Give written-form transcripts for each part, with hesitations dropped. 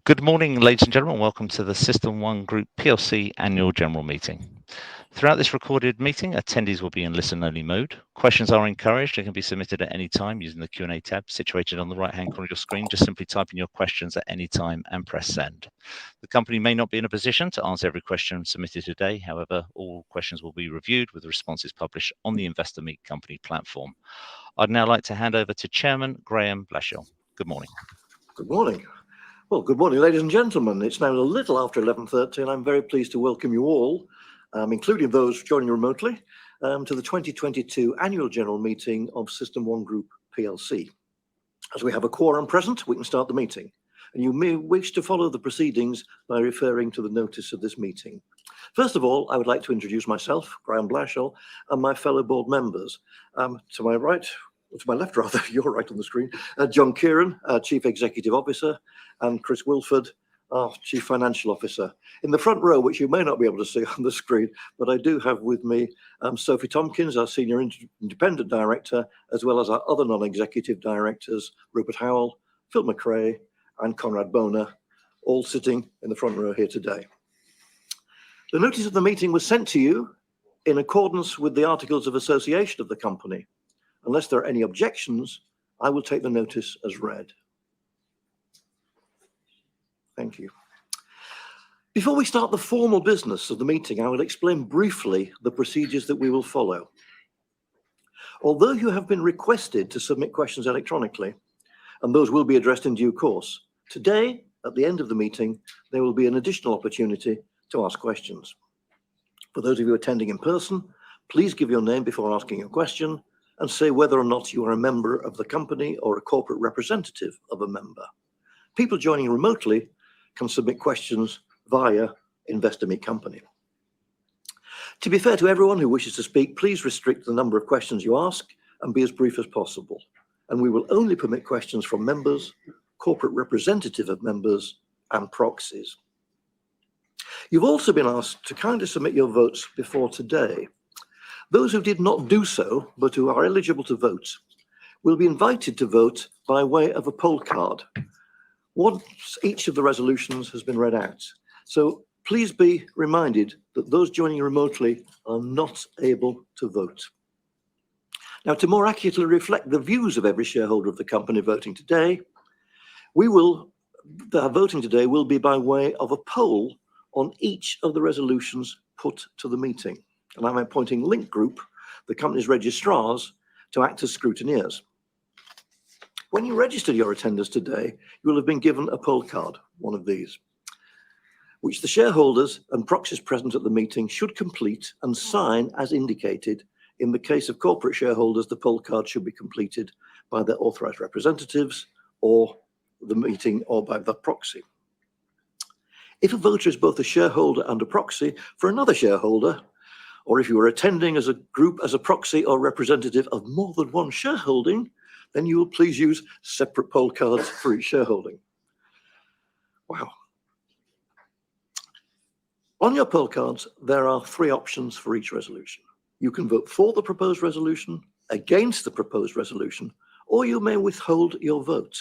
Good morning, ladies and gentlemen. Welcome to the System1 Group PLC Annual General Meeting. Throughout this recorded meeting, attendees will be in listen-only mode. Questions are encouraged and can be submitted at any time using the Q&A tab situated on the right-hand corner of your screen. Just simply type in your questions at any time and press send. The company may not be in a position to answer every question submitted today. However, all questions will be reviewed with the responses published on the Investor Meet Company platform. I'd now like to hand over to Chairman Graham Blashell. Good morning. Good morning. Well, good morning, ladies and gentlemen. It's now a little after 11:30, and I'm very pleased to welcome you all, including those joining remotely, to the 2022 Annual General Meeting of System1 Group PLC. As we have a quorum present, we can start the meeting, and you may wish to follow the proceedings by referring to the notice of this meeting. First of all, I would like to introduce myself, Graham Blashell, and my fellow board members. To my right, to my left rather, you're right on the screen, John Kieran, our Chief Executive Officer, and Chris Wilford, our Chief Financial Officer. In the front row, which you may not be able to see on the screen, but I do have with me Sophie Tompkins, our Senior Independent Director, as well as our other non-executive directors, Rupert Howell, Phil McRae, and Conrad Boner, all sitting in the front row here today. The notice of the meeting was sent to you in accordance with the Articles of Association of the company. Unless there are any objections, I will take the notice as read. Thank you. Before we start the formal business of the meeting, I will explain briefly the procedures that we will follow. Although you have been requested to submit questions electronically, and those will be addressed in due course, today, at the end of the meeting, there will be an additional opportunity to ask questions. For those of you attending in person, please give your name before asking your question, and say whether or not you are a member of the company or a corporate representative of a member. People joining remotely can submit questions via Investor Meet Company. To be fair to everyone who wishes to speak, please restrict the number of questions you ask and be as brief as possible. And we will only permit questions from members, corporate representative of members, and proxies. You've also been asked to kindly submit your votes before today. Those who did not do so, but who are eligible to vote, will be invited to vote by way of a poll card once each of the resolutions has been read out. So please be reminded that those joining remotely are not able to vote. Now, to more accurately reflect the views of every shareholder of the company voting today, the voting today will be by way of a poll on each of the resolutions put to the meeting. And I'm appointing Link Group, the company's registrars, to act as scrutineers. When you registered your attendance today, you will have been given a poll card, one of these, which the shareholders and proxies present at the meeting should complete and sign as indicated. In the case of corporate shareholders, the poll card should be completed by their authorised representatives or the meeting or by the proxy. If a voter is both a shareholder and a proxy for another shareholder, or if you are attending as a group as a proxy or representative of more than one shareholding, then you will please use separate poll cards for each shareholding. Wow. On your poll cards, there are three options for each resolution. You can vote for the proposed resolution, against the proposed resolution, or you may withhold your vote.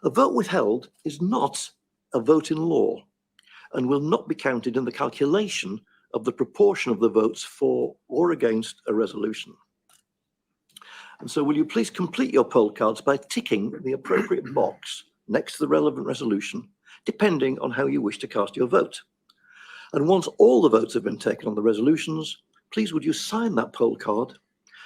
A vote withheld is not a vote in law and will not be counted in the calculation of the proportion of the votes for or against a resolution. And so will you please complete your poll cards by ticking the appropriate box next to the relevant resolution, depending on how you wish to cast your vote. And once all the votes have been taken on the resolutions, please would you sign that poll card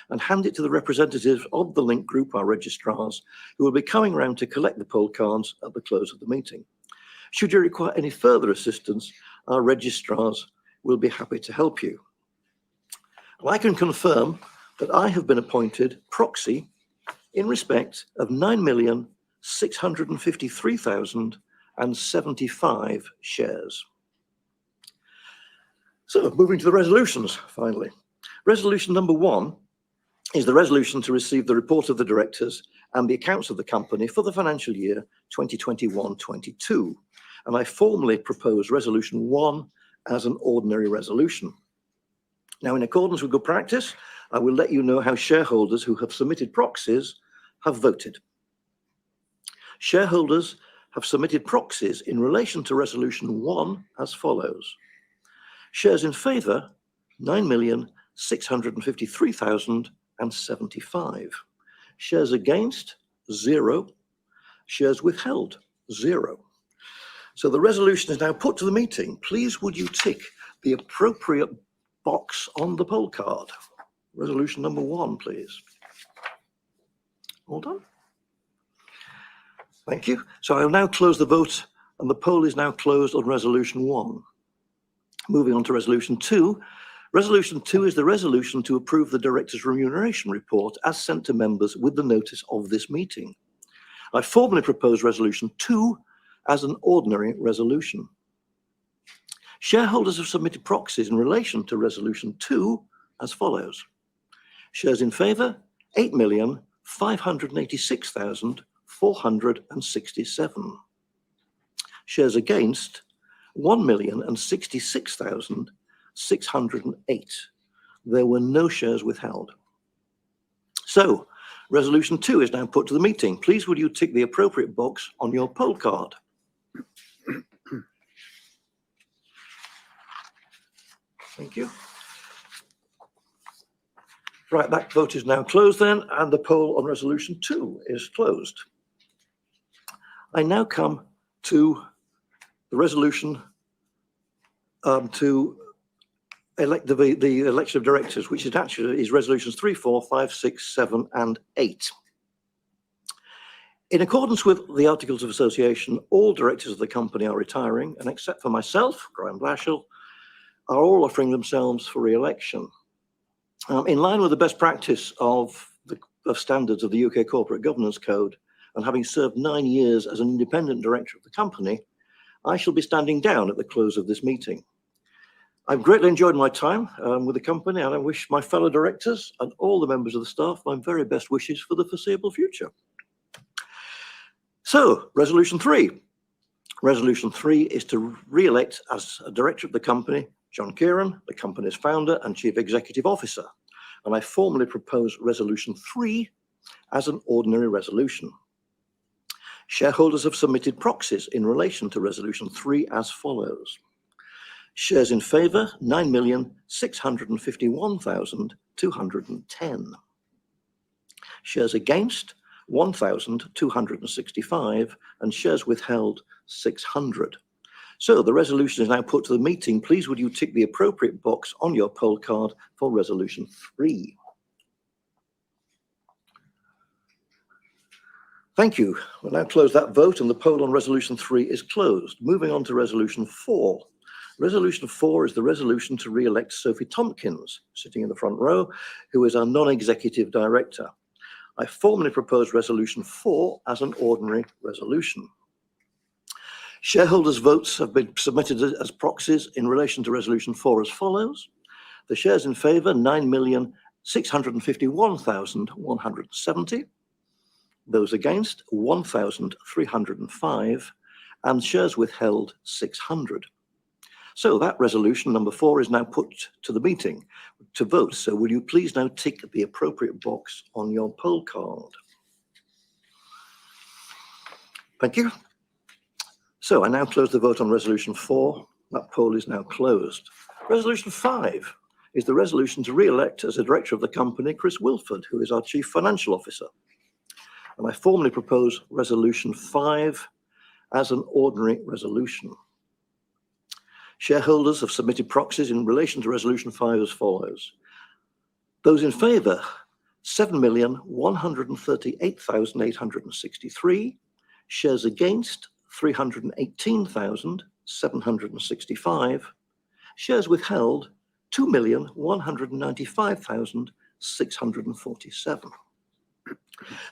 and hand it to the representatives of the Link Group, our registrars, who will be coming around to collect the poll cards at the close of the meeting. Should you require any further assistance, our registrars will be happy to help you. And I can confirm that I have been appointed proxy in respect of 9,653,075 shares. So moving to the resolutions, finally. Resolution number 1 is the resolution to receive the report of the directors and the accounts of the company for the financial year 2021-22. And I formally propose resolution 1 as an ordinary resolution. Now, in accordance with good practice, I will let you know how shareholders who have submitted proxies have voted. Shareholders have submitted proxies in relation to Resolution 1 as follows. Shares in favour, 9,653,075. Shares against, 0. Shares withheld, 0. So the resolution is now put to the meeting. Please would you tick the appropriate box on the poll card. Resolution number 1, please. All done. Thank you. So I'll now close the vote, and the poll is now closed on Resolution 1. Moving on to Resolution 2. Resolution 2 is the resolution to approve the Director's remuneration report as sent to members with the notice of this meeting. I formally propose Resolution 2 as an ordinary resolution. Shareholders have submitted proxies in relation to Resolution 2 as follows. Shares in favour, 8,586,467. Shares against, 1,066,608. There were no shares withheld. So, Resolution 2 is now put to the meeting. Please would you tick the appropriate box on your poll card. Thank you. Right, that vote is now closed then, and the poll on Resolution 2 is closed. I now come to the resolution to elect the election of directors, which is actually Resolutions 3, 4, 5, 6, 7, and 8. In accordance with the Articles of Association, all directors of the company are retiring, and except for myself, Graham Blashill, are all offering themselves for re-election. In line with the best practice of standards of the UK Corporate Governance Code, and having served 9 years as an independent director of the company, I shall be standing down at the close of this meeting. I've greatly enjoyed my time with the company, and I wish my fellow directors and all the members of the staff my very best wishes for the foreseeable future. So, Resolution 3. Resolution 3 is to re-elect as a director of the company John Kieran, the company's founder and chief executive officer, and I formally propose Resolution 3 as an ordinary resolution. Shareholders have submitted proxies in relation to Resolution 3 as follows. Shares in favour, 9,651,210. Shares against, 1,265, and shares withheld, 600. So the resolution is now put to the meeting. Please would you tick the appropriate box on your poll card for Resolution 3. Thank you. We'll now close that vote, and the poll on Resolution 3 is closed. Moving on to Resolution 4. Resolution 4 is the resolution to re-elect Sophie Tompkins, sitting in the front row, who is our non-executive director. I formally propose Resolution 4 as an ordinary resolution. Shareholders' votes have been submitted as proxies in relation to Resolution 4 as follows. The shares in favour, 9,651,170. Those against, 1,305. And shares withheld, 600. So that resolution, number 4, is now put to the meeting to vote. So will you please now tick the appropriate box on your poll card. Thank you. So I now close the vote on Resolution 4. That poll is now closed. Resolution 5 is the resolution to re-elect as a director of the company Chris Wilford, who is our Chief Financial Officer. And I formally propose Resolution 5 as an ordinary resolution. Shareholders have submitted proxies in relation to Resolution 5 as follows. Those in favour, 7,138,863. Shares against, 318,765. Shares withheld, 2,195,647.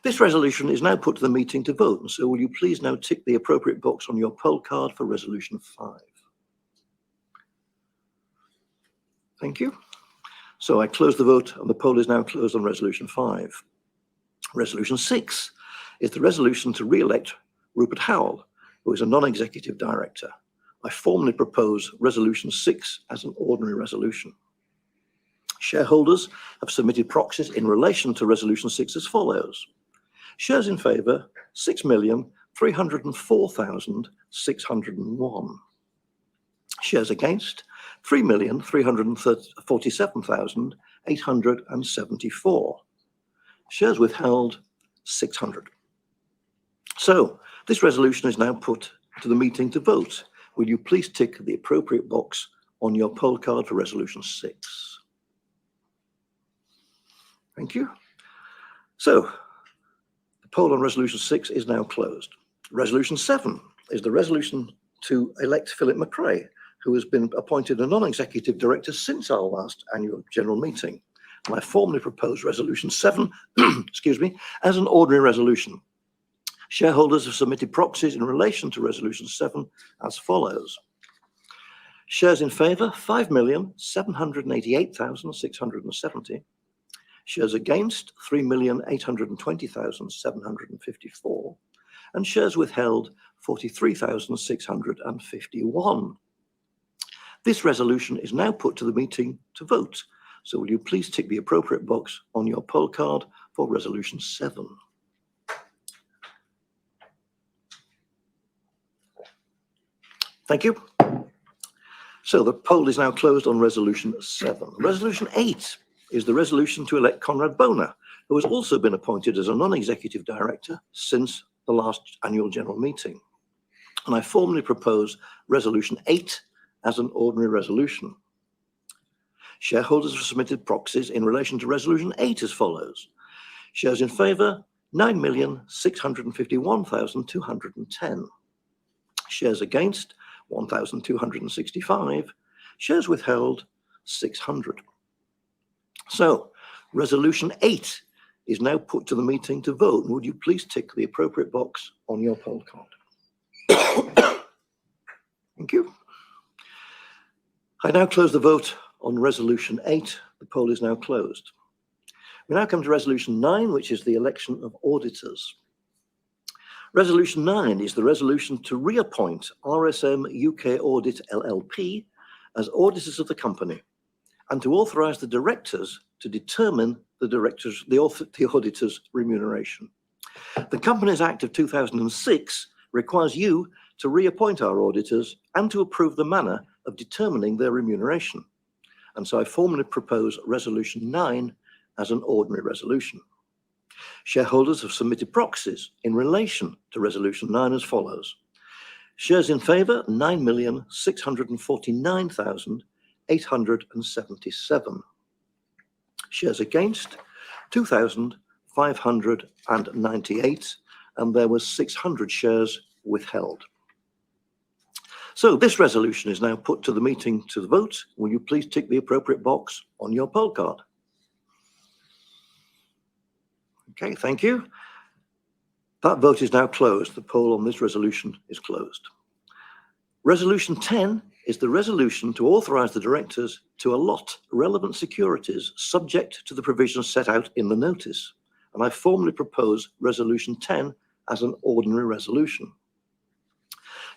This resolution is now put to the meeting to vote, and so will you please now tick the appropriate box on your poll card for Resolution 5. Thank you. So I close the vote, and the poll is now closed on Resolution 5. Resolution 6 is the resolution to re-elect Rupert Howell, who is a non-executive director. I formally propose Resolution 6 as an ordinary resolution. Shareholders have submitted proxies in relation to Resolution 6 as follows. Shares in favour, 6,000,000 304,601. Shares against, 3,347,874. Shares withheld, 600. So this resolution is now put to the meeting to vote. Will you please tick the appropriate box on your poll card for resolution 6? Thank you. So the poll on resolution 6 is now closed. Resolution 7 is the resolution to elect Philip McRae, who has been appointed a non-executive director since our last annual general meeting. And I formally propose resolution 7, excuse me, as an ordinary resolution. Shareholders have submitted proxies in relation to resolution 7 as follows. Shares in favour, 5,788,670. Shares against, 3,820,754. And shares withheld, 43,651. This resolution is now put to the meeting to vote. So will you please tick the appropriate box on your poll card for resolution 7? Thank you. So the poll is now closed on resolution 7. Resolution 8 is the resolution to elect Conrad Boner, who has also been appointed as a non-executive director since the last annual general meeting. And I formally propose resolution 8 as an ordinary resolution. Shareholders have submitted proxies in relation to resolution 8 as follows. Shares in favour, 9,651,210. Shares against, 1,265. Shares withheld, 600. So, resolution 8 is now put to the meeting to vote. Would you please tick the appropriate box on your poll card? Thank you. I now close the vote on resolution 8. The poll is now closed. We now come to resolution 9, which is the election of auditors. Resolution 9 is the resolution to reappoint RSM UK Audit LLP as auditors of the company and to authorise the directors to determine the auditor's remuneration. The Companies Act of 2006 requires you to reappoint our auditors and to approve the manner of determining their remuneration. And so I formally propose resolution 9 as an ordinary resolution. Shareholders have submitted proxies in relation to resolution 9 as follows. Shares in favour, 9,649,877. Shares against, 2,598, and there was 600 shares withheld. So this resolution is now put to the meeting to vote. Will you please tick the appropriate box on your poll card? Okay, thank you. That vote is now closed. The poll on this resolution is closed. Resolution 10 is the resolution to authorise the directors to allot relevant securities subject to the provisions set out in the notice. And I formally propose resolution 10 as an ordinary resolution.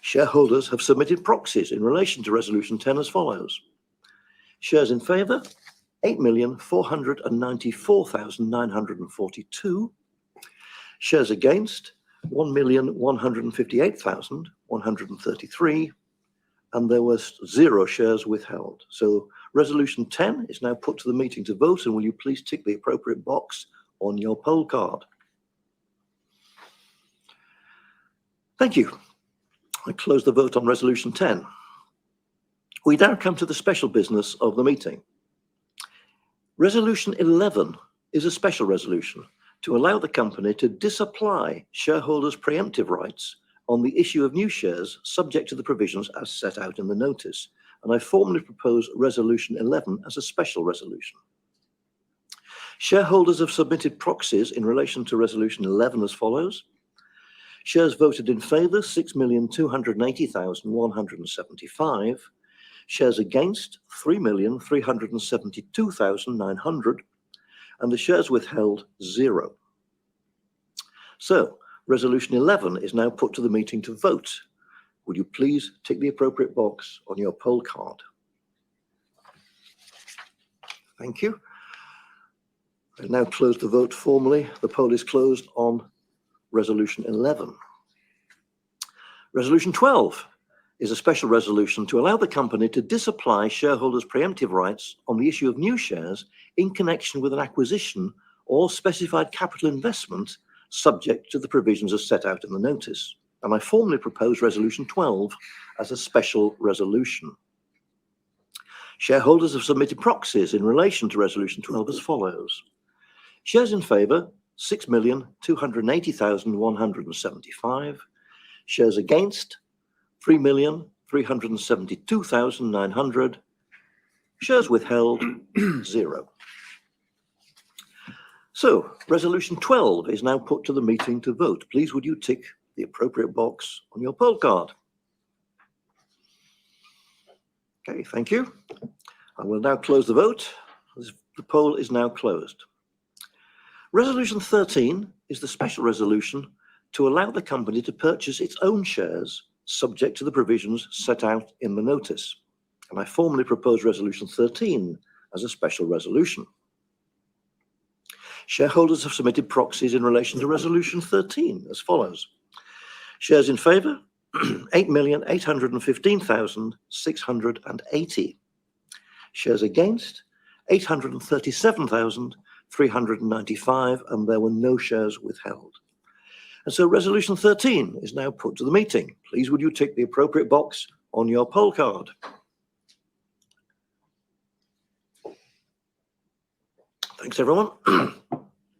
Shareholders have submitted proxies in relation to resolution 10 as follows. Shares in favour, 8,494,942. Shares against, 1,158,133. And there was 0 shares withheld. So resolution 10 is now put to the meeting to vote, and will you please tick the appropriate box on your poll card? Thank you. I close the vote on resolution 10. We now come to the special business of the meeting. Resolution 11 is a special resolution to allow the company to disapply shareholders' preemptive rights on the issue of new shares subject to the provisions as set out in the notice. And I formally propose resolution 11 as a special resolution. Shareholders have submitted proxies in relation to resolution 11 as follows. Shares voted in favour, 6,280,175. Shares against, 3,372,900. And the shares withheld, 0. So, resolution 11 is now put to the meeting to vote. Would you please tick the appropriate box on your poll card? Thank you. I now close the vote formally. The poll is closed on resolution 11. Resolution 12 is a special resolution to allow the company to disapply shareholders' preemptive rights on the issue of new shares in connection with an acquisition or specified capital investment subject to the provisions as set out in the notice. And I formally propose Resolution 12 as a special resolution. Shareholders have submitted proxies in relation to Resolution 12 as follows. Shares in favour, 6,280,175. Shares against, 3,372,900. Shares withheld, 0. So, Resolution 12 is now put to the meeting to vote. Please would you tick the appropriate box on your poll card. Okay, thank you. I will now close the vote. The poll is now closed. Resolution 13 is the special resolution to allow the company to purchase its own shares subject to the provisions set out in the notice. And I formally propose Resolution 13 as a special resolution. Shareholders have submitted proxies in relation to Resolution 13 as follows. Shares in favour, 8,815,680. Shares against, 837,395, and there were no shares withheld. And so Resolution 13 is now put to the meeting. Please would you tick the appropriate box on your poll card. Thanks, everyone.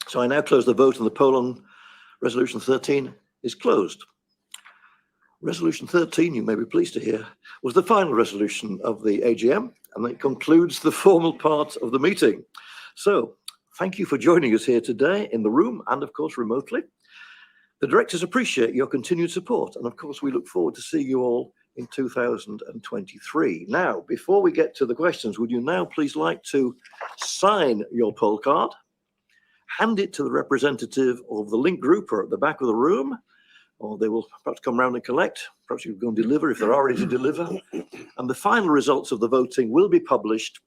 So I now close the vote, and the poll on Resolution 13 is closed. Resolution 13, you may be pleased to hear, was the final resolution of the AGM, and that concludes the formal part of the meeting. So thank you for joining us here today in the room and, of course, remotely. The directors appreciate your continued support, and of course, we look forward to seeing you all in 2023. Now, before we get to the questions, would you now please like to sign your poll card, hand it to the representative of the Link Group or at the back of the room, or they will perhaps come round and collect. Perhaps you can go and deliver if they're already to deliver. And the final results of the voting will be published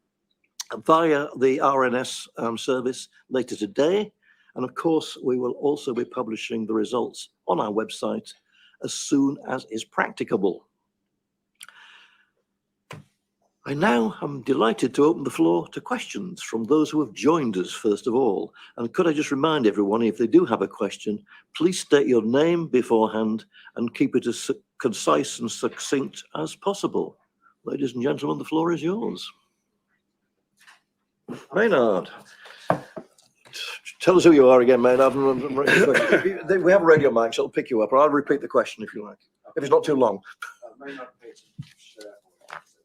via the RNS service later today. And of course, we will also be publishing the results on our website as soon as is practicable. I now am delighted to open the floor to questions from those who have joined us first of all. And could I just remind everyone, if they do have a question, please state your name beforehand and keep it as concise and succinct as possible. Ladies and gentlemen, the floor is yours. Maynard. Tell us who you are again, Maynard. We have a radio mic, so I'll pick you up, or I'll repeat the question if you like, if it's not too long. Maynard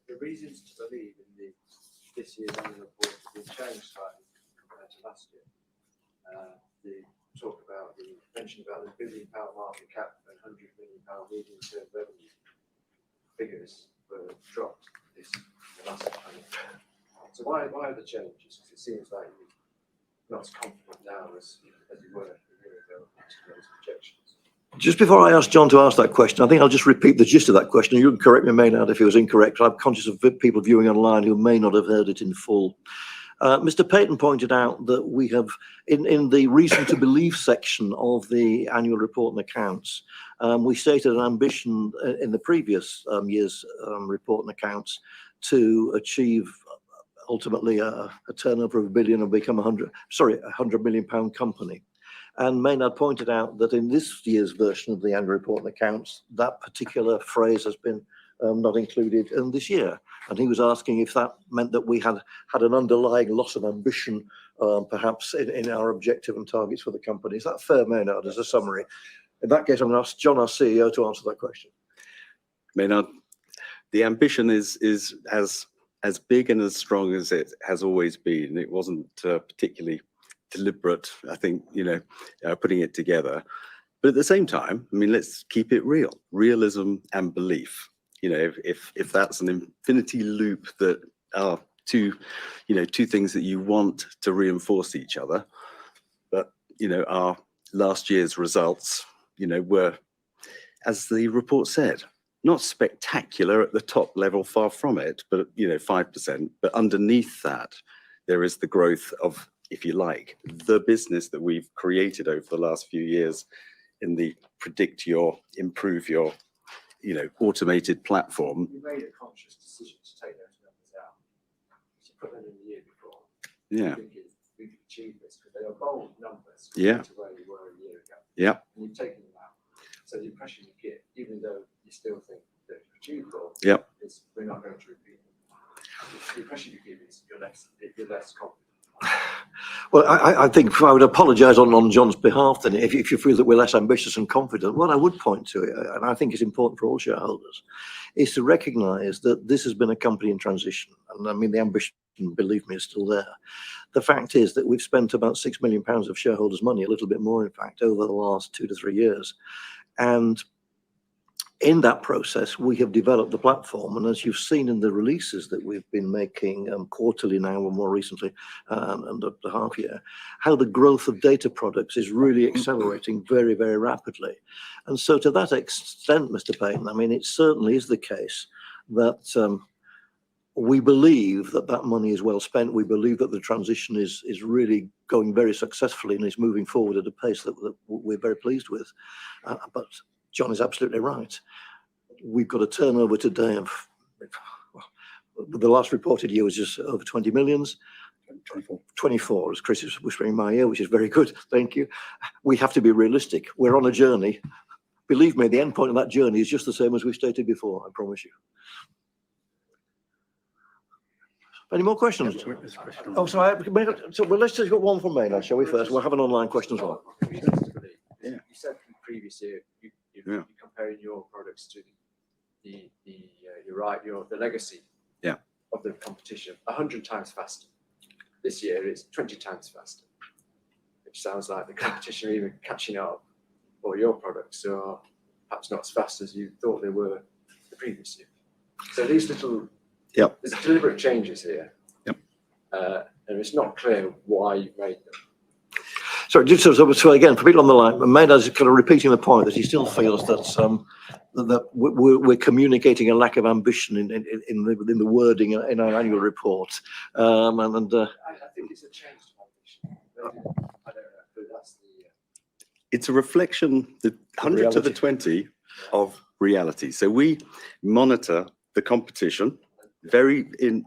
the reasons to believe in this year's annual report have been changed slightly compared to last year. The talk about the mention about the £1 billion market cap and £100 million medium-term revenue figures were dropped the last time. So why are the changes? Because it seems like you're not as confident now as you were a year ago to those projections. Just before I ask John to ask that question, I think I'll just repeat the gist of that question. You can correct me, Maynard, if it was incorrect. I'm conscious of people viewing online who may not have heard it in full. Mr. Payton pointed out that we have, in the reason to believe section of the annual report and accounts, we stated an ambition in the previous year's report and accounts to achieve ultimately a turnover of £1 billion and become £100 million company. And Maynard pointed out that in this year's version of the annual report and accounts, that particular phrase has been not included in this year. And he was asking if that meant that we had an underlying loss of ambition, perhaps in our objective and targets for the company. Is that fair, Maynard, as a summary? In that case, I'm going to ask John, our CEO, to answer that question. Maynard, the ambition is as big and as strong as it has always been. It wasn't particularly deliberate, I think, putting it together. But at the same time, I mean, let's keep it real. Realism and belief. If that's an infinity loop that are two things that you want to reinforce each other. But, our last year's results, were, as the report said, not spectacular at the top level, far from it, but, 5%. But underneath that, there is the growth of, if you like, the business that we've created over the last few years in the predict your, improve your, automated platform. We made a conscious decision to take those numbers out. To put them in the year before. Yeah. Thinking we could achieve this because they are bold numbers Yeah. compared to where we were a year ago. Yeah. And you've taken them out. So the impression you get, even though you still think that it's achievable, Yep. is we're not going to repeat it. The impression you give is you're less confident. Well, I think I would apologise on John's behalf then if you feel that we're less ambitious and confident. What I would point to, and I think it's important for all shareholders, is to recognise that this has been a company in transition. And I mean, the ambition, believe me, is still there. The fact is that we've spent about £6 million of shareholders' money, a little bit more, in fact, over the last 2 to 3 years. And in that process, we have developed the platform. And as you've seen in the releases that we've been making quarterly now, and more recently, and up to half year, how the growth of data products is really accelerating very, very rapidly. And so to that extent, Mr. Payton, I mean, it certainly is the case that we believe that that money is well spent. We believe that the transition is really going very successfully and is moving forward at a pace that we're very pleased with. But John is absolutely right. We've got a turnover today of, well, the last reported year was just over 20 millions. 24, as Chris is whispering in my ear, which is very good. Thank you. We have to be realistic. We're on a journey. Believe me, the end point of that journey is just the same as we stated before, I promise you. Any more questions? Oh, so well, let's just go one from Maynard, shall we first? We'll have an online question as well. Yeah. You said from the previous year, you're comparing your products to you're right, the legacy of the competition 100 times faster. This year it's 20 times faster, which sounds like the competition are even catching up, or your products are perhaps not as fast as you thought they were the previous year. So these little there's deliberate changes here, and it's not clear why you've made them. So just so again, for people on the line, Maynard's kind of repeating the point that he still feels that that we're communicating a lack of ambition in the wording in our annual report. I think it's a change to ambition. I don't know, but that's the. It's a reflection, the 100 to the 20 of reality. So we monitor the competition very in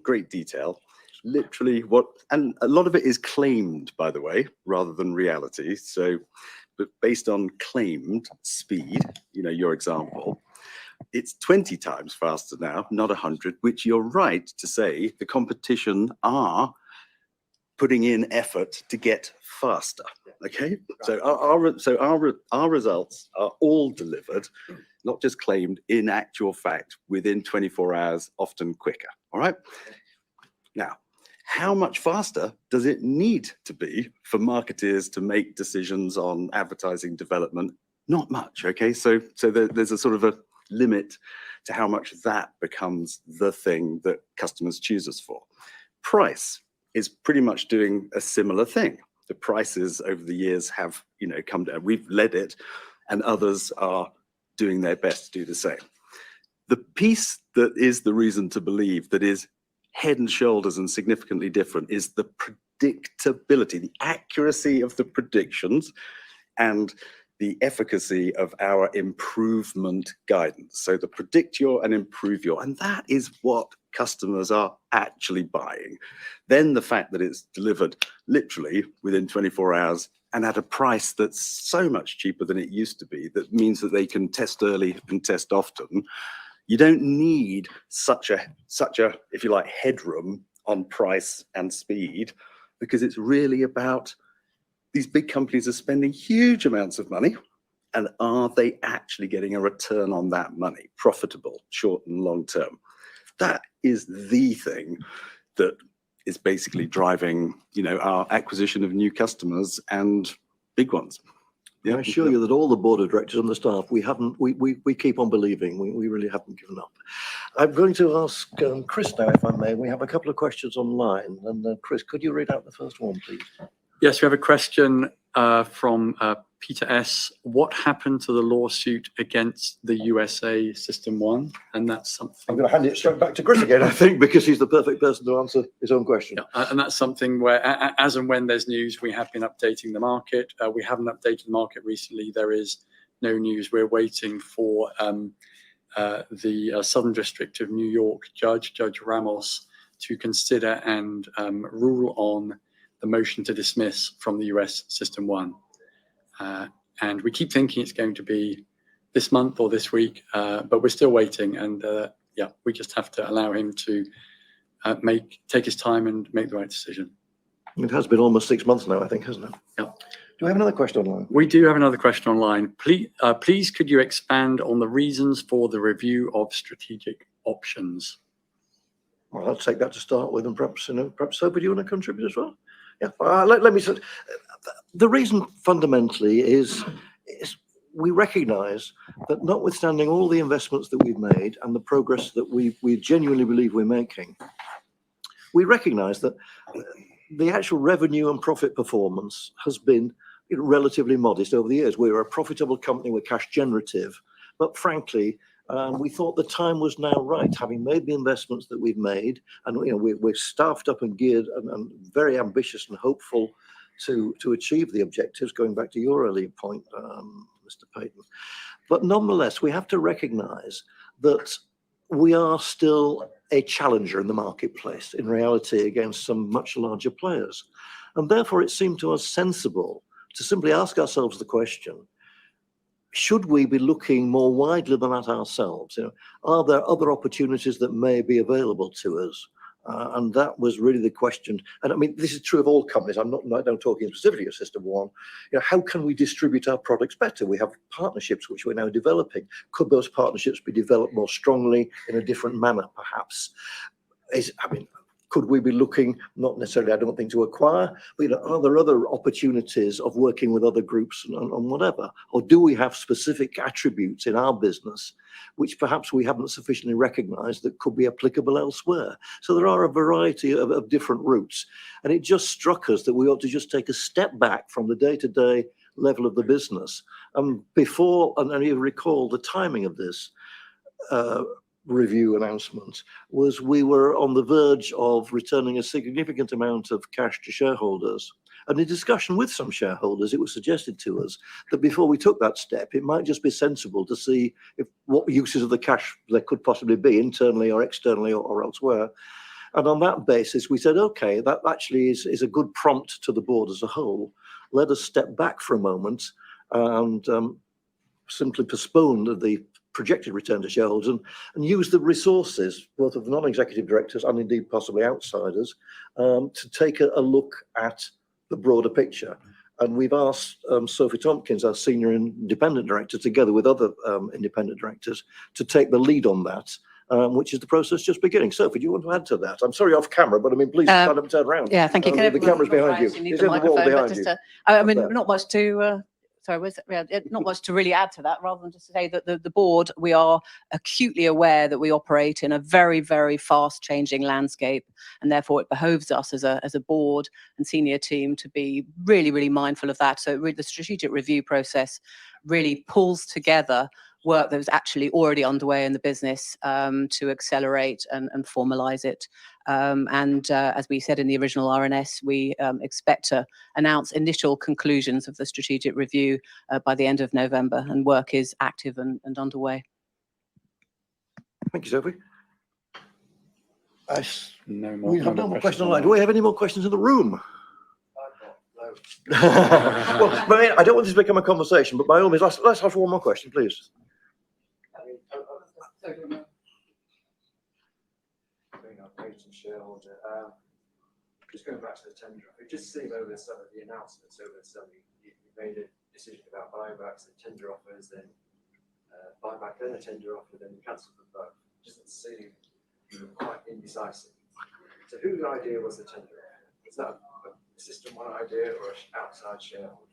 great detail. Literally and a lot of it is claimed, by the way, rather than reality. So, but based on claimed speed, your example, it's 20 times faster now, not 100, which you're right to say the competition are putting in effort to get faster. Okay. So our results are all delivered, not just claimed, in actual fact, within 24 hours, often quicker. All right. Now, how much faster does it need to be for marketeers to make decisions on advertising development? Not much, okay? So there's a sort of a limit to how much that becomes the thing that customers choose us for. Price is pretty much doing a similar thing. The prices over the years have, come down. We've led it, and others are doing their best to do the same. The piece that is the reason to believe that is head and shoulders and significantly different is the predictability, the accuracy of the predictions, and the efficacy of our improvement guidance. So the predict your and improve your, and that is what customers are actually buying. Then the fact that it's delivered literally within 24 hours and at a price that's so much cheaper than it used to be, that means that they can test early and test often. You don't need such a, if you like, headroom on price and speed, because it's really about these big companies are spending huge amounts of money, and are they actually getting a return on that money, profitable, short and long term? That is the thing that is basically driving, our acquisition of new customers and big ones. Yeah, I assure you that all the board of directors and the staff, we keep on believing. We really haven't given up. I'm going to ask Chris now, if I may. We have a couple of questions online. And Chris, could you read out the first one, please? Yes, we have a question from Peter S. What happened to the lawsuit against the USA SYSTEM1? And that's something. I'm going to hand it straight back to Chris again, I think, because he's the perfect person to answer his own question. Yeah, and that's something where, as and when there's news, we have been updating the market. We haven't updated the market recently. There is no news. We're waiting for the Southern District of New York Judge Ramos, to consider and rule on the motion to dismiss from the US System1. And we keep thinking it's going to be this month or this week, but we're still waiting. And yeah, we just have to allow him to take his time and make the right decision. It has been almost 6 months now, I think, hasn't it? Yeah. Do we have another question online? We do have another question online. Please, could you expand on the reasons for the review of strategic options? Well, I'll take that to start with, and perhaps Sophie, do you want to contribute as well? Yeah, let me say, the reason fundamentally is we recognise that, notwithstanding all the investments that we've made and the progress that we genuinely believe we're making, we recognise that the actual revenue and profit performance has been relatively modest over the years. We're a profitable company, we're cash generative, but frankly, we thought the time was now right, having made the investments that we've made, and we're staffed up and geared and very ambitious and hopeful to achieve the objectives, going back to your earlier point, Mr. Payton. But nonetheless, we have to recognise that we are still a challenger in the marketplace, in reality, against some much larger players. And therefore, it seemed to us sensible to simply ask ourselves the question, should we be looking more widely than that ourselves? Are there other opportunities that may be available to us? And that was really the question. And I mean, this is true of all companies. I'm not talking specifically of System1. How can we distribute our products better? We have partnerships which we're now developing. Could those partnerships be developed more strongly in a different manner, perhaps? Could we be looking, not necessarily, I don't think, to acquire, but are there other opportunities of working with other groups and whatever? Or do we have specific attributes in our business which perhaps we haven't sufficiently recognised that could be applicable elsewhere? So there are a variety of different routes. And it just struck us that we ought to just take a step back from the day-to-day level of the business. And you recall the timing of this review announcement was we were on the verge of returning a significant amount of cash to shareholders. And in discussion with some shareholders, it was suggested to us that before we took that step, it might just be sensible to see what uses of the cash there could possibly be, internally or externally or elsewhere. And on that basis, we said, okay, that actually is a good prompt to the board as a whole. Let us step back for a moment and simply postpone the projected return to shareholders and use the resources, both of the non-executive directors and indeed possibly outsiders, to take a look at the broader picture. And we've asked Sophie Tompkins, our senior independent director, together with other independent directors, to take the lead on that, which is the process just beginning. Sophie, do you want to add to that? I'm sorry, off camera, but I mean, please stand up and turn around. Yeah, thank you. The camera's behind you. Need It's the in the wall microphone, but behind just you. I mean, not much to. Not much to really add to that, rather than just to say that the board, we are acutely aware that we operate in a very, very fast changing landscape, and therefore it behoves us as a board and senior team to be really, really mindful of that. So the strategic review process really pulls together work that was actually already underway in the business to accelerate and formalise it. As we said in the original RNS, we expect to announce initial conclusions of the strategic review by the end of November, and work is active and underway. Thank you, Sophie. No No more questions online. online. Do we have any more questions in the room? Well, I don't want this to become a conversation, but by all means, let's have one more question, please. Shareholder. Just going back to the tender, it just seemed over some of the announcements over the summer, you made a decision about buybacks and tender offers, then buyback, then a tender offer, then you cancelled them both. It doesn't seem quite indecisive. So whose idea was the tender offer? Was that a System1 idea or an outside shareholder?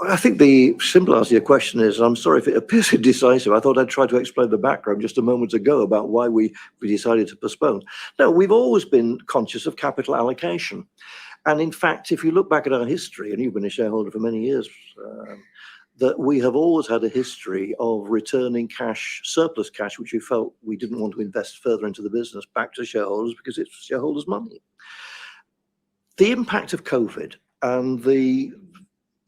I think the simple answer to your question is, I'm sorry if it appears indecisive. I thought I'd try to explain the background just a moment ago about why we decided to postpone. No, we've always been conscious of capital allocation. And in fact, if you look back at our history, and you've been a shareholder for many years, that we have always had a history of returning cash, surplus cash, which we felt we didn't want to invest further into the business, back to shareholders because it's shareholders' money. The impact of COVID and the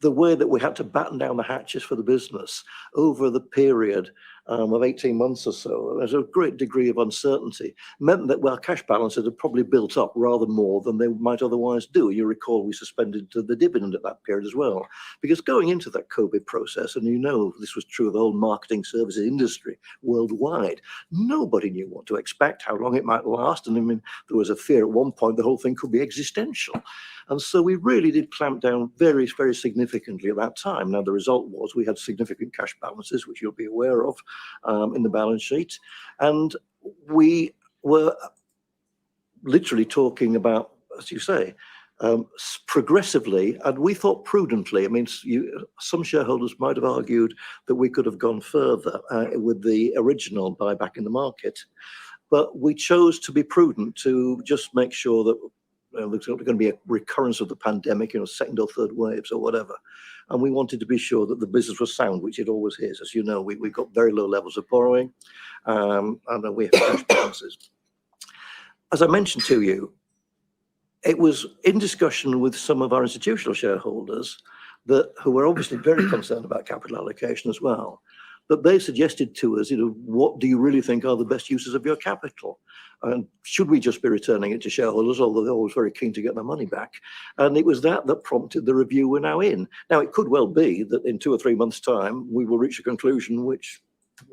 the way that we had to batten down the hatches for the business over the period of 18 months or so, there's a great degree of uncertainty, meant that, well, cash balances had probably built up rather more than they might otherwise do. You recall we suspended the dividend at that period as well, because going into that COVID process, and you know this was true of the whole marketing services industry worldwide, nobody knew what to expect, how long it might last, and I mean, there was a fear at one point the whole thing could be existential. And so we really did clamp down very, very significantly at that time. Now, the result was we had significant cash balances, which you'll be aware of, in the balance sheet. And we were literally talking about, as you say, progressively, and we thought prudently. I mean, some shareholders might have argued that we could have gone further with the original buyback in the market, but we chose to be prudent to just make sure that there's going to be a recurrence of the pandemic, second or third waves or whatever. And we wanted to be sure that the business was sound, which it always is. As you know, we've got very low levels of borrowing, and we have cash balances. As I mentioned to you, it was in discussion with some of our institutional shareholders who were obviously very concerned about capital allocation as well. But they suggested to us, what do you really think are the best uses of your capital? And should we just be returning it to shareholders, although they're always very keen to get their money back? And it was that prompted the review we're now in. Now, it could well be that in 2 or 3 months' time, we will reach a conclusion which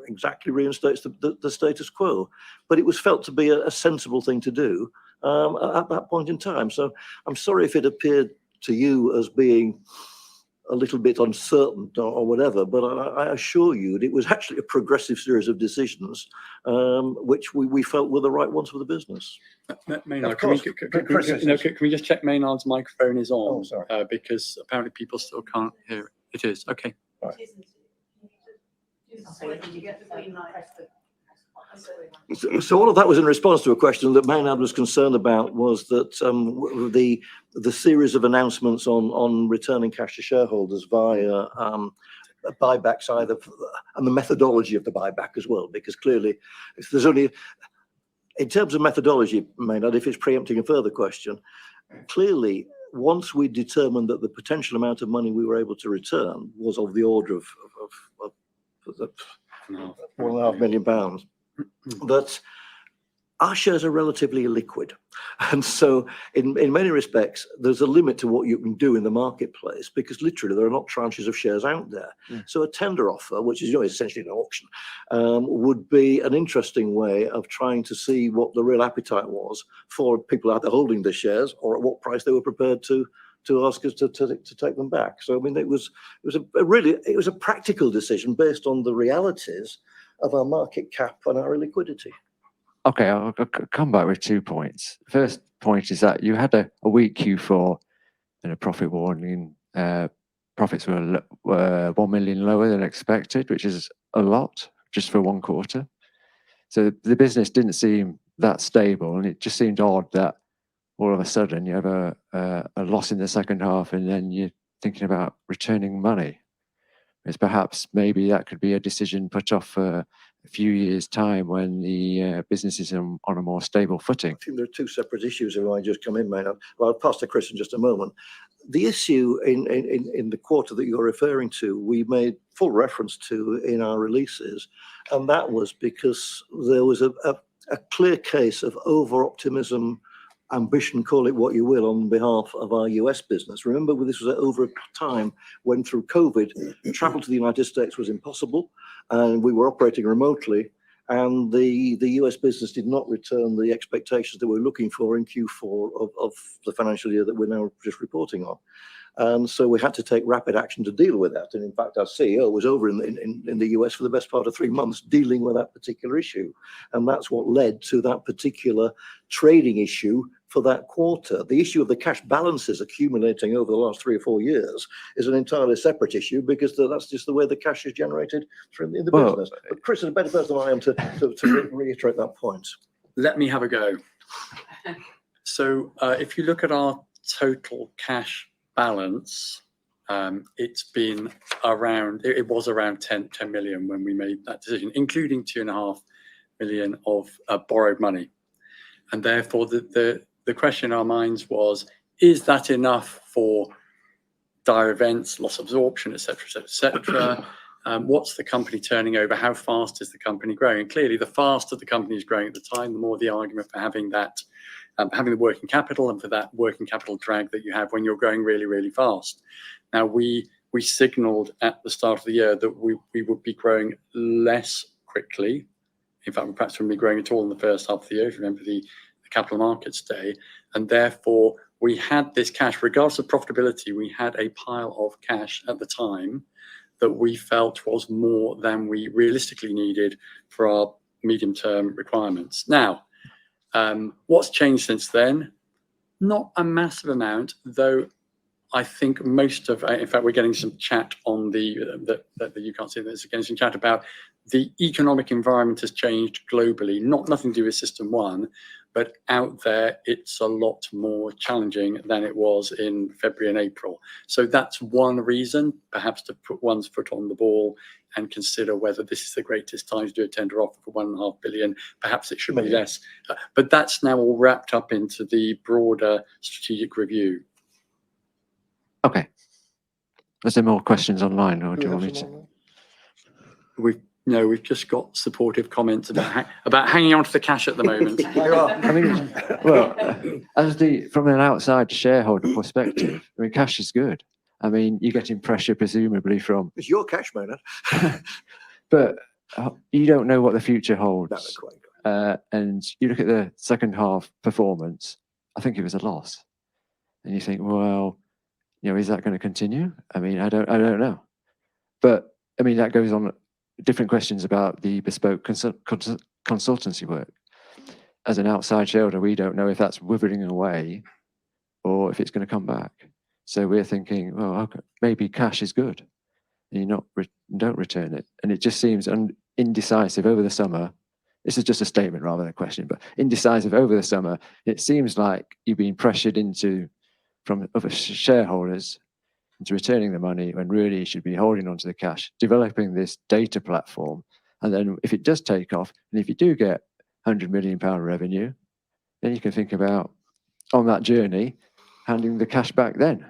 exactly reinstates the status quo. But it was felt to be a sensible thing to do at that point in time. So I'm sorry if it appeared to you as being a little bit uncertain or whatever, but I assure you it was actually a progressive series of decisions which we felt were the right ones for the business. Maynard, can we just check Maynard's microphone is on? Oh, sorry. Because apparently people still can't hear it. It is, okay. Right. So all of that was in response to a question that Maynard was concerned about, was that the series of announcements on returning cash to shareholders via buybacks either, and the methodology of the buyback as well, because clearly if there's only, in terms of methodology, Maynard, if it's preempting a further question, clearly once we determined that the potential amount of money we were able to return was of the order of £1.5 million, that our shares are relatively illiquid. And so in many respects, there's a limit to what you can do in the marketplace, because literally there are not tranches of shares out there. So a tender offer, which is essentially an auction, would be an interesting way of trying to see what the real appetite was for people out there holding the shares, or at what price they were prepared to ask us to take them back. So I mean, it was a practical decision based on the realities of our market cap and our illiquidity. Okay, I'll come back with 2 points. First point is that you had a weak Q4 and a profit warning. Profits were 1 million lower than expected, which is a lot just for one quarter. So the business didn't seem that stable, and it just seemed odd that all of a sudden you have a loss in the second half, and then you're thinking about returning money. It's perhaps maybe that could be a decision put off for a few years' time when the business is on a more stable footing. I think there are two separate issues if I just come in, Maynard. Well, I'll pass to Chris in just a moment. The issue in the quarter that you're referring to, we made full reference to in our releases, and that was because there was a clear case of over-optimism, ambition, call it what you will, on behalf of our US business. Remember, this was over a time when through COVID, travel to the United States was impossible, and we were operating remotely, and the US business did not return the expectations that we're looking for in Q4 of the financial year that we're now just reporting on. And so we had to take rapid action to deal with that. And in fact, our CEO was over in the US for the best part of 3 months dealing with that particular issue. And that's what led to that particular trading issue for that quarter. The issue of the cash balances accumulating over the last 3 or 4 years is an entirely separate issue, because that's just the way the cash is generated in the business. But Chris is a better person than I am to reiterate that point. Let me have a go. So if you look at our total cash balance, it's been around, it was around 10 million when we made that decision, including 2.5 million of borrowed money. And therefore the question in our minds was, is that enough for dire events, loss absorption, etc., etc., etc. What's the company turning over? How fast is the company growing? And clearly, the faster the company is growing at the time, the more the argument for having that, having the working capital and for that working capital drag that you have when you're growing really, really fast. Now, we signaled at the start of the year that we would be growing less quickly. In fact, we perhaps wouldn't be growing at all in the first half of the year, if you remember the Capital Markets Day. And therefore, we had this cash, regardless of profitability, we had a pile of cash at the time that we felt was more than we realistically needed for our medium-term requirements. Now, what's changed since then? Not a massive amount, though. I think most of, in fact, we're getting some chat on that you can't see. There's getting some chat about the economic environment has changed globally. Nothing to do with System1, but out there it's a lot more challenging than it was in February and April. So that's one reason, perhaps, to put one's foot on the ball and consider whether this is the greatest time to do a tender offer for 1.5 billion. Perhaps it should be less, but that's now all wrapped up into the broader strategic review. Okay. Is there more questions online, or do you want me to? We've just got supportive comments about hanging on to the cash at the moment. I mean, well, from an outside shareholder perspective, I mean, cash is good. I mean, you're getting pressure presumably from. It's your cash, Maynard. But you don't know what the future holds. That's quite. And you look at the second half performance. I think it was a loss, and you think, well, is that going to continue? I mean, I don't know. But I mean, that goes on different questions about the bespoke consultancy work. As an outside shareholder, we don't know if that's withering away or if it's going to come back. So we're thinking, well, okay, maybe cash is good, and you don't return it. And it just seems indecisive over the summer. This is just a statement rather than a question, but indecisive over the summer. It seems like you've been pressured from other shareholders into returning the money when really you should be holding onto the cash, developing this data platform. And then if it does take off, and if you do get £100 million revenue, then you can think about, on that journey, handing the cash back then.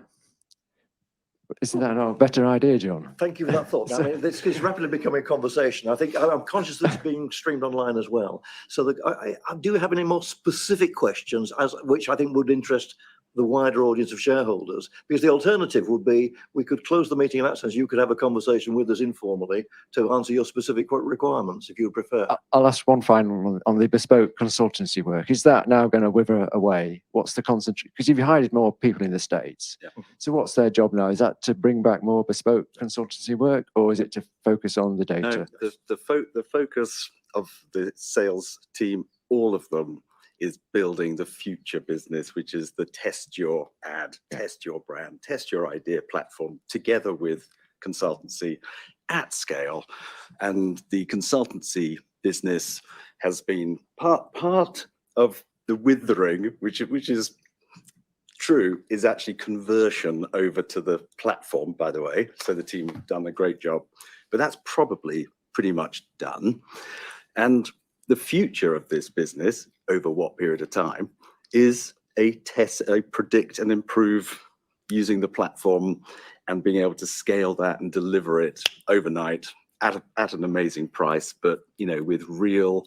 Isn't that a better idea, John? Thank you for that thought. I mean, this is rapidly becoming a conversation. I think I'm conscious that it's being streamed online as well. So do you have any more specific questions, which I think would interest the wider audience of shareholders? Because the alternative would be we could close the meeting in that sense. You could have a conversation with us informally to answer your specific requirements, if you prefer. I'll ask one final one on the bespoke consultancy work. Is that now going to wither away? What's the concentration? Because you've hired more people in the States. Yeah. So what's their job now? Is that to bring back more bespoke consultancy work, or is it to focus on the data? No, the focus of the sales team, all of them, is building the future business, which is the test your ad, test your brand, test your idea platform, together with consultancy at scale. And the consultancy business has been part of the withering, which is true, is actually conversion over to the platform, by the way. So the team have done a great job, but that's probably pretty much done. And the future of this business, over what period of time, is a predict and improve using the platform and being able to scale that and deliver it overnight at an amazing price, but with real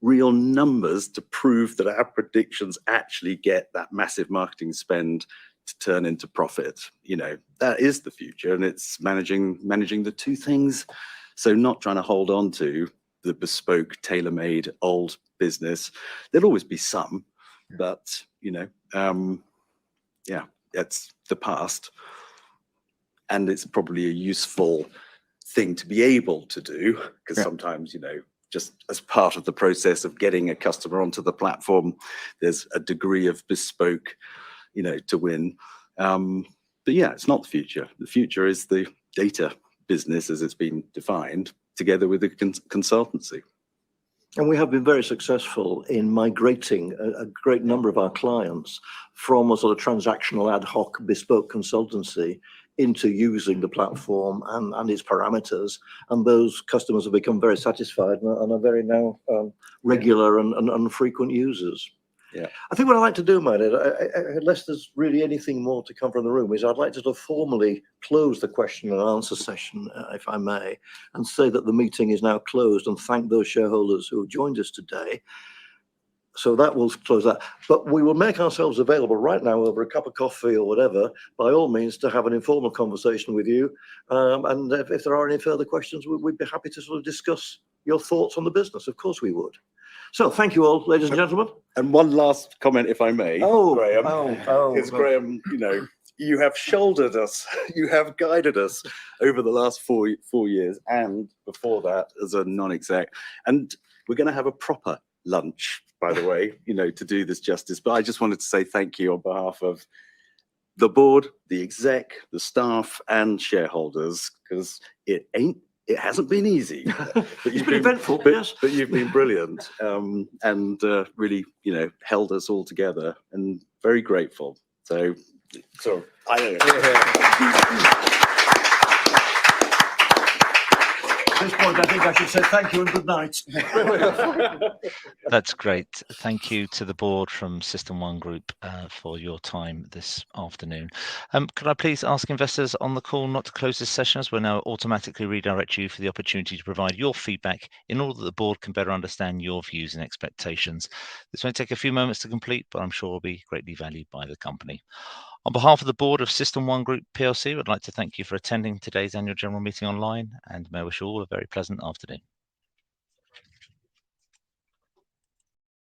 numbers to prove that our predictions actually get that massive marketing spend to turn into profit. That is the future, and it's managing the two things. So not trying to hold on to the bespoke, tailor-made old business. There'll always be some, but that's the past, and it's probably a useful thing to be able to do, because sometimes just as part of the process of getting a customer onto the platform, there's a degree of bespoke to win. But yeah, it's not the future. The future is the data business as it's been defined, together with the consultancy. And we have been very successful in migrating a great number of our clients from a sort of transactional ad hoc bespoke consultancy into using the platform and its parameters. And those customers have become very satisfied and are very now regular and frequent users. Yeah. I think what I'd like to do, Matt, unless there's really anything more to come from the room, is I'd like to sort of formally close the question and answer session, if I may, and say that the meeting is now closed and thank those shareholders who have joined us today. So that will close that. But we will make ourselves available right now over a cup of coffee or whatever, by all means, to have an informal conversation with you. And if there are any further questions, we'd be happy to sort of discuss your thoughts on the business. Of course we would. So thank you all, ladies and gentlemen. And one last comment, if I may, Graham. Because Graham, you know, you have shouldered us, you have guided us over the last 4 years, and before that as a non-exec. And we're going to have a proper lunch, by the way, you know, to do this justice. But I just wanted to say thank you on behalf of the board, the exec, the staff, and shareholders, because it hasn't been easy. But it's been eventful, yes. But you've been brilliant, and really, you know, held us all together, and very grateful. So I don't know. At this point, I think I should say thank you and good night. That's great. Thank you to the board from System1 Group for your time this afternoon. Could I please ask investors on the call not to close this session, as we'll now automatically redirect you for the opportunity to provide your feedback in order that the board can better understand your views and expectations. This may take a few moments to complete, but I'm sure will be greatly valued by the company. On behalf of the board of System1 Group PLC, we'd like to thank you for attending today's annual general meeting online, and may I wish you all a very pleasant afternoon.